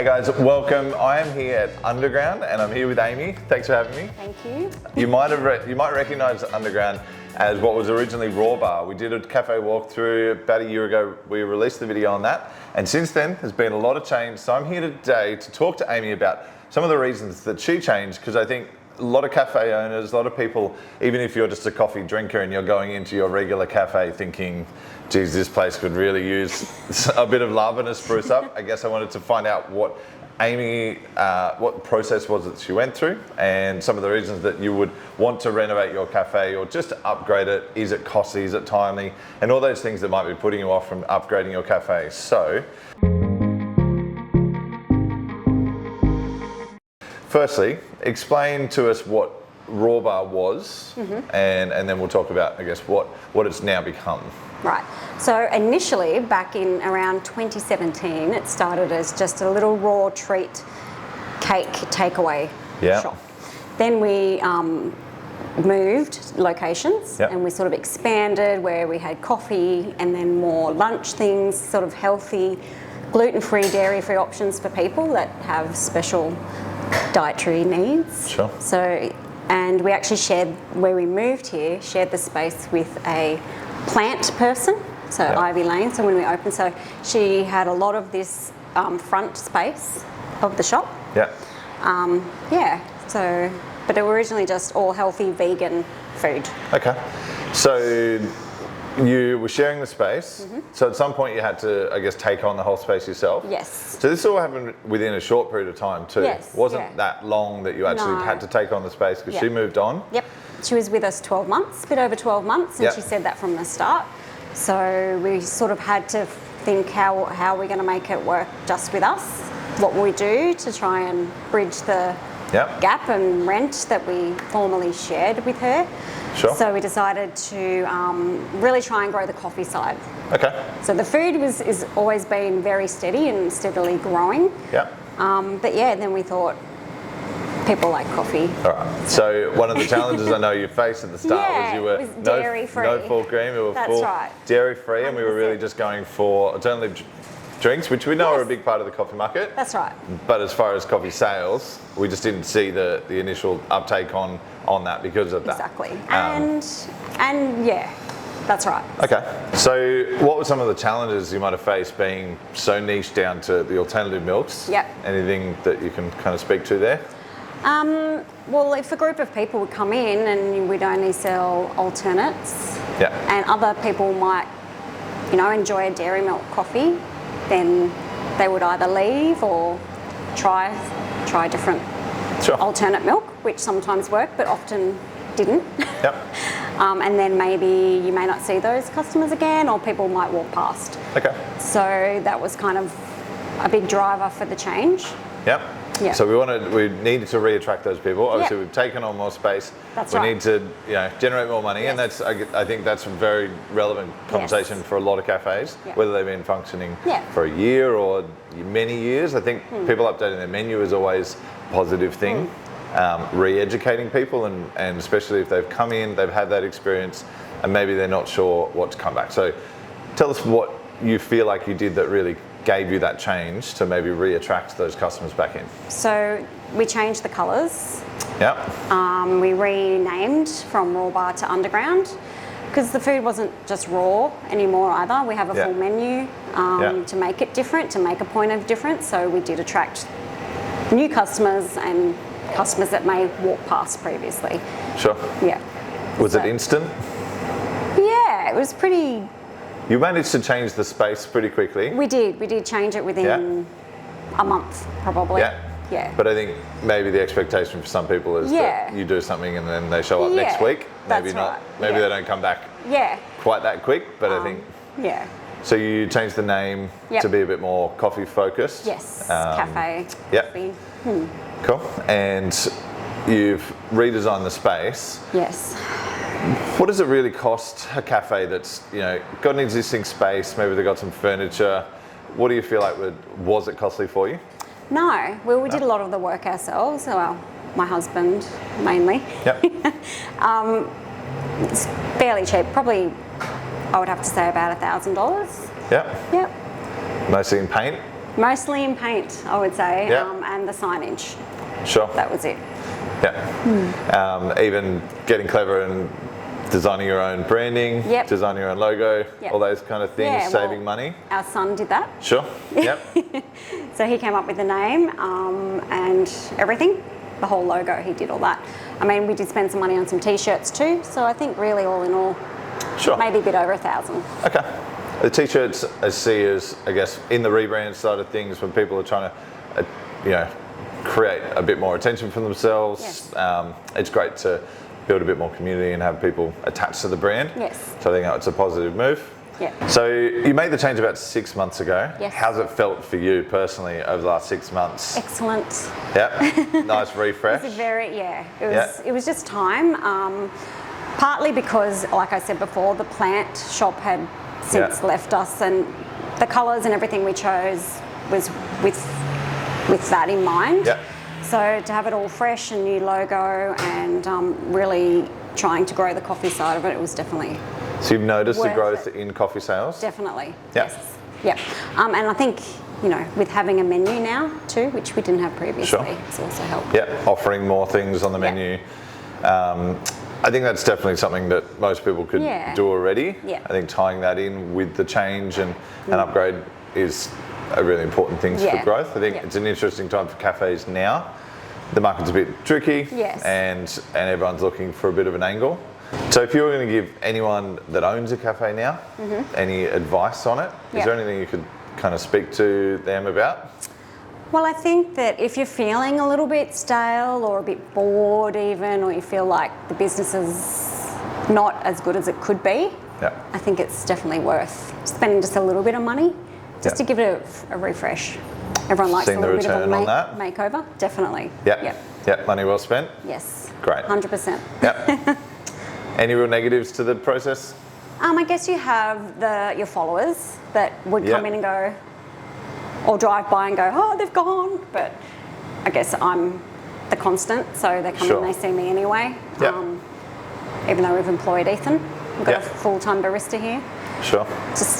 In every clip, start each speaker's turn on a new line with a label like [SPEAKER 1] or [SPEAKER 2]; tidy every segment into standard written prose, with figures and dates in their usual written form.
[SPEAKER 1] Hey guys, welcome. I am here at Undrground and I'm here with Amy. Thanks for having me.
[SPEAKER 2] Thank you.
[SPEAKER 1] You might recognise Undrground as what was originally Raw Bar. We did a cafe walkthrough about a year ago. We released the video on that, and since then there's been a lot of change. So I'm here today to talk to Amy about some of the reasons that she changed, because I think a lot of cafe owners, a lot of people, even if you're just a coffee drinker and you're going into your regular cafe thinking, geez, this place could really use a bit of love and a spruce up. I guess I wanted to find out what Amy, what process was that she went through, and some of the reasons that you would want to renovate your cafe or just upgrade it. Is it costly? Is it timely? And all those things that might be putting you off from upgrading your cafe. So, firstly, explain to us what Raw Bar was, and then we'll talk about, I guess, what it's now become.
[SPEAKER 2] Right. So initially, back in around 2017, it started as just a little raw treat cake takeaway shop. Then we moved locations, and we sort of expanded where we had coffee and then more lunch things, sort of healthy, gluten-free, dairy-free options for people that have special dietary needs.
[SPEAKER 1] Sure.
[SPEAKER 2] So, and we actually shared, where we moved here, shared the space with a plant person, so Ivy Lane. So when we opened, so she had a lot of this front space of the shop. So, but it was originally just all healthy vegan food.
[SPEAKER 1] Okay. So you were sharing the space. So at some point you had to, I guess, take on the whole space yourself.
[SPEAKER 2] Yes.
[SPEAKER 1] So this all happened within a short period of time too.
[SPEAKER 2] Yes.
[SPEAKER 1] It wasn't that long that you actually had to take on the space, because she moved on.
[SPEAKER 2] Yep. She was with us 12 months, a bit over 12 months, and she said that from the start. So we sort of had to think, how are we going to make it work just with us? What will we do to try and bridge the gap and rent that we formerly shared with her?
[SPEAKER 1] Sure.
[SPEAKER 2] So we decided to really try and grow the coffee side.
[SPEAKER 1] Okay.
[SPEAKER 2] So the food is always been very steady and steadily growing. But yeah, then we thought, people like coffee.
[SPEAKER 1] All right. So one of the challenges I know you faced at the start was you were no full cream, you were full dairy free, and we were really just going for alternative drinks, which we know are a big part of the coffee market.
[SPEAKER 2] That's right.
[SPEAKER 1] But as far as coffee sales, we just didn't see the initial uptake on that because of that.
[SPEAKER 2] Exactly. And yeah, that's right.
[SPEAKER 1] Okay. So what were some of the challenges you might have faced being so niche down to the alternative milks? Anything that you can kind of speak to there?
[SPEAKER 2] Well, if a group of people would come in and we'd only sell alternates, and other people might, enjoy a dairy milk coffee, then they would either leave or try different alternate milk, which sometimes worked but often didn't. And then maybe you may not see those customers again, or people might walk past. Okay. So that was kind of a big driver for the change. So we needed to reattract those people. Obviously, we've taken on more space. We need to, generate more money, and that's I think that's a very relevant conversation for a lot of cafes, whether they've been functioning for a year or many years. I think people updating their menu is always a positive thing. Re-educating people, and especially if they've come in, they've had that experience, and maybe they're not sure what to come back. So, tell us what you feel like you did that really gave you that change to maybe re-attract those customers back in. So we changed the colours. We renamed from Raw Bar to Undrground, because the food wasn't just raw anymore either. We have a full menu to make it different, to make a point of difference. So we did attract new customers and customers that may walk past previously.
[SPEAKER 1] Sure. Was it instant?
[SPEAKER 2] Yeah, it was pretty.
[SPEAKER 1] You managed to change the space pretty quickly.
[SPEAKER 2] We did change it within a month, probably. But I think maybe the expectation for some people is that you do something and then they show up next week. Maybe not. Maybe they don't come back quite that quick, but I think. So you changed the name to be a bit more coffee focused. Yes, cafe.
[SPEAKER 1] Coffee. Cool. And you've redesigned the space.
[SPEAKER 2] Yes.
[SPEAKER 1] What does it really cost a cafe that's got an existing space? Maybe they've got some furniture. What do you feel like was it costly for you?
[SPEAKER 2] No, well, we did a lot of the work ourselves. Well, my husband mainly. It's fairly cheap. Probably, I would have to say about $1,000.
[SPEAKER 1] Mostly in paint.
[SPEAKER 2] Mostly in paint, I would say,
[SPEAKER 1] Yeah.
[SPEAKER 2] and the signage.
[SPEAKER 1] Sure.
[SPEAKER 2] That was it.
[SPEAKER 1] Yeah. Even getting clever and designing your own branding,
[SPEAKER 2] Yep.
[SPEAKER 1] designing your own logo,
[SPEAKER 2] Yep.
[SPEAKER 1] all those kind of things,
[SPEAKER 2] Yeah,
[SPEAKER 1] saving money.
[SPEAKER 2] Our son did that.
[SPEAKER 1] Sure. Yep.
[SPEAKER 2] So he came up with the name and everything. The whole logo, he did all that. I mean, we did spend some money on some t-shirts too, so I think really all in all,
[SPEAKER 1] Sure.
[SPEAKER 2] maybe a bit over $1,000.
[SPEAKER 1] Okay. The t-shirts I see as, I guess, in the rebrand side of things, when people are trying to, create a bit more attention for themselves.
[SPEAKER 2] Yes.
[SPEAKER 1] It's great to build a bit more community and have people attached to the brand.
[SPEAKER 2] Yes.
[SPEAKER 1] So I think it's a positive move.
[SPEAKER 2] Yeah.
[SPEAKER 1] So you made the change about 6 months ago.
[SPEAKER 2] Yes.
[SPEAKER 1] How's it felt for you personally over the last 6 months?
[SPEAKER 2] Excellent.
[SPEAKER 1] Yeah. Nice refresh.
[SPEAKER 2] It was just time. Partly because, like I said before, the plant shop had since left us, and the colours and everything we chose was with that in mind.
[SPEAKER 1] Yeah.
[SPEAKER 2] So to have it all fresh and new logo and really trying to grow the coffee side of it, it was definitely
[SPEAKER 1] So you've noticed the
[SPEAKER 2] worth
[SPEAKER 1] growth
[SPEAKER 2] it.
[SPEAKER 1] in coffee sales?
[SPEAKER 2] Definitely.
[SPEAKER 1] Yeah.
[SPEAKER 2] Yes. Yeah. And I think, with having a menu now too, which we didn't have previously,
[SPEAKER 1] Sure.
[SPEAKER 2] it's also helped.
[SPEAKER 1] Yeah, offering more things on the menu. I think that's definitely something that most people could do already.
[SPEAKER 2] Yeah.
[SPEAKER 1] I think tying that in with the change and upgrade is a really important thing for growth. I think it's an interesting time for cafes now. The market's a bit tricky, and everyone's looking for a bit of an angle. So if you were going to give anyone that owns a cafe now any advice on it, is there anything you could kind of speak to them about?
[SPEAKER 2] Well, I think that if you're feeling a little bit stale or a bit bored even, or you feel like the business is not as good as it could be, I think it's definitely worth spending just a little bit of money just to give it a refresh. Everyone likes
[SPEAKER 1] Seeing
[SPEAKER 2] a little
[SPEAKER 1] the
[SPEAKER 2] bit of a
[SPEAKER 1] return on that?
[SPEAKER 2] makeover, definitely.
[SPEAKER 1] Yeah, money well spent.
[SPEAKER 2] Yes.
[SPEAKER 1] Great.
[SPEAKER 2] 100%.
[SPEAKER 1] Yeah. Any real negatives to the process?
[SPEAKER 2] I guess you have your followers that would come in and go, or drive by and go, oh, they've gone. But I guess I'm the constant, so they come and they see me anyway. Even though we've employed Ethan, we've got a full-time barista here.
[SPEAKER 1] Sure.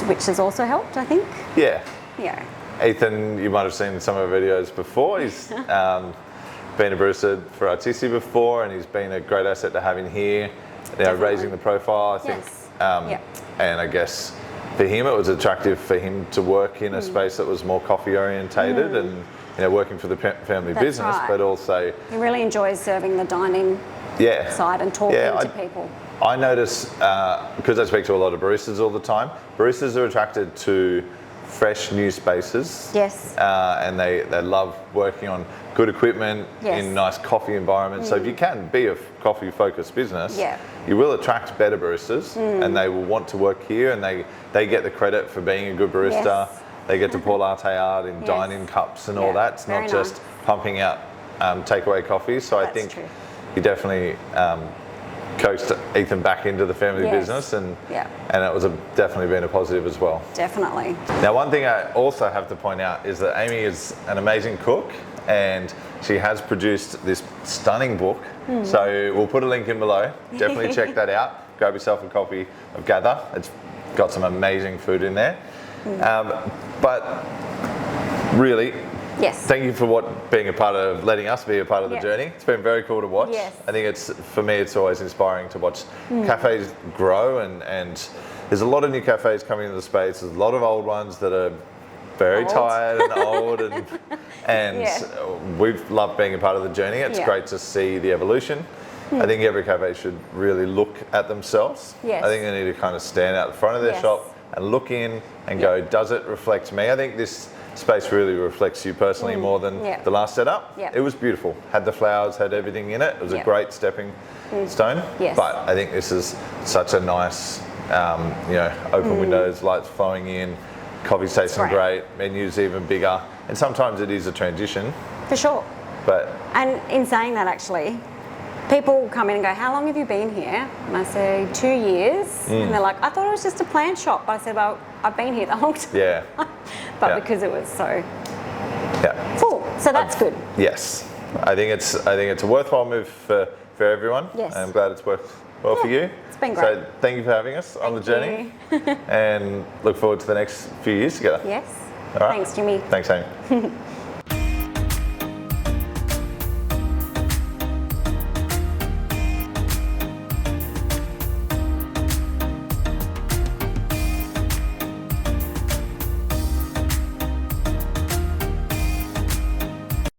[SPEAKER 2] Which has also helped, I think.
[SPEAKER 1] Yeah.
[SPEAKER 2] Yeah.
[SPEAKER 1] Ethan, you might have seen some of our videos before. He's been a barista for Artisti before, and he's been a great asset to have in here. Raising the profile, I think. And I guess for him, it was attractive for him to work in a space that was more coffee orientated and working for the family business, but also
[SPEAKER 2] he really enjoys serving the dining side and talking to people.
[SPEAKER 1] I notice because I speak to a lot of baristas all the time. Baristas are attracted to fresh new spaces.
[SPEAKER 2] Yes.
[SPEAKER 1] And they love working on good equipment in nice coffee environments. So if you can be a coffee focused business, you will attract better baristas and they will want to work here, and they get the credit for being a good barista. They get to pour latte art in dine-in cups and all that. It's not just pumping out takeaway coffee. So I think you definitely coaxed Ethan back into the family business, and it was definitely been a positive as well.
[SPEAKER 2] Definitely.
[SPEAKER 1] Now, one thing I also have to point out is that Amy is an amazing cook, and she has produced this stunning book. So we'll put a link in below. Definitely check that out. Grab yourself a copy of Gather. It's got some amazing food in there. But really, thank you for letting us be a part of the journey. It's been very cool to watch. I think for me, it's always inspiring to watch cafes grow, and there's a lot of new cafes coming into the space. There's a lot of old ones that are very tired and old, and we've loved being a part of the journey. It's great to see the evolution. I think every cafe should really look at themselves. I think they need to kind of stand out the front of their shop and look in and go, does it reflect me? I think this space really reflects you personally more than the last setup. It was beautiful. Had the flowers, had everything in it. It was a great stepping stone. But I think this is such a nice, open windows, lights flowing in, coffee's tasting great, menus even bigger. And sometimes it is a transition.
[SPEAKER 2] For sure. And in saying that, actually, people come in and go, how long have you been here? And I say, 2 years. And they're like, I thought it was just a plant shop. But I said, well, I've been here the whole time. But because it was so full. So that's good.
[SPEAKER 1] Yes. I think it's a worthwhile move for everyone. And I'm glad it's worked well for you.
[SPEAKER 2] It's been great.
[SPEAKER 1] So thank you for having us on the journey. And look forward to the next few years together.
[SPEAKER 2] Yes.
[SPEAKER 1] All right.
[SPEAKER 2] Thanks, Jimmy.
[SPEAKER 1] Thanks, Amy.